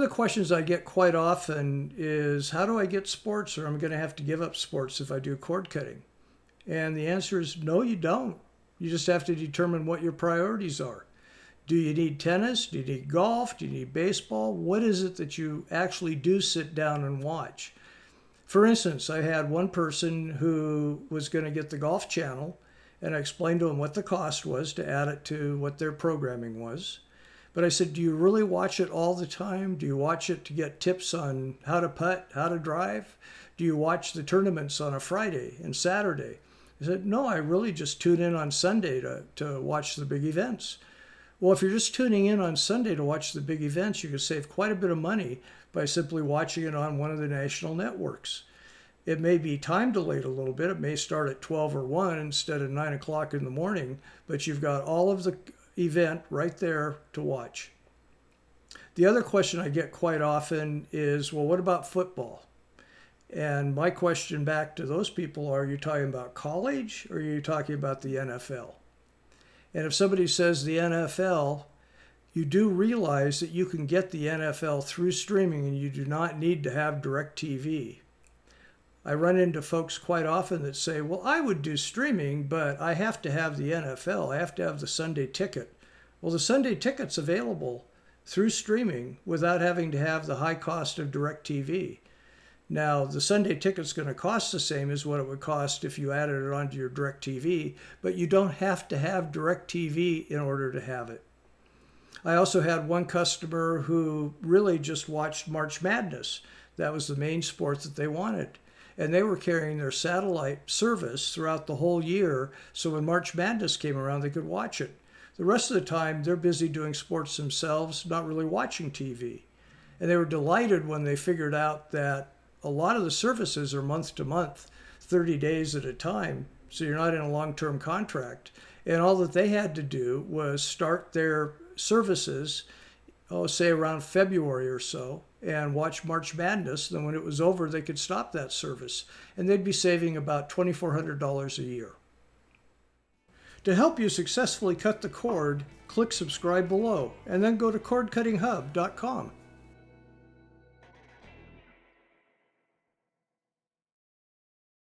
the questions I get quite often is, how do I get sports, or I'm going to have to give up sports if I do cord cutting? And the answer is no, you don't. You just have to determine what your priorities are. Do you need tennis? Do you need golf? Do you need baseball? What is it that you actually do sit down and watch? For instance, I had one person who was going to get the Golf Channel, and I explained to him what the cost was to add it to what their programming was. But I said, do you really watch it all the time? Do you watch it to get tips on how to putt, how to drive? Do you watch the tournaments on a Friday and Saturday? I said, no, I really just tune in on Sunday to watch the big events. Well, if you're just tuning in on Sunday to watch the big events, you can save quite a bit of money by simply watching it on one of the national networks. It may be time delayed a little bit. It may start at 12 or 1 instead of 9 o'clock in the morning, but you've got all of the event right there to watch. The other question I get quite often is, well, what about football? And my question back to those people are you talking about college, or are you talking about the NFL? And if somebody says the NFL, you do realize that you can get the NFL through streaming and you do not need to have DirecTV. I run into folks quite often that say, well, I would do streaming, but I have to have the NFL. I have to have the Sunday ticket. Well, the Sunday ticket's available through streaming without having to have the high cost of DirecTV. Now, the Sunday ticket's going to cost the same as what it would cost if you added it onto your DirecTV, but you don't have to have DirecTV in order to have it. I also had one customer who really just watched March Madness. That was the main sport that they wanted. And they were carrying their satellite service throughout the whole year, so when March Madness came around, they could watch it. The rest of the time, they're busy doing sports themselves, not really watching TV. And they were delighted when they figured out that a lot of the services are month to month, 30 days at a time, so you're not in a long-term contract. And all that they had to do was start their services, say around February or so, and watch March Madness. Then when it was over, they could stop that service, and they'd be saving about $2,400 a year. To help you successfully cut the cord, click subscribe below, and then go to cordcuttinghub.com.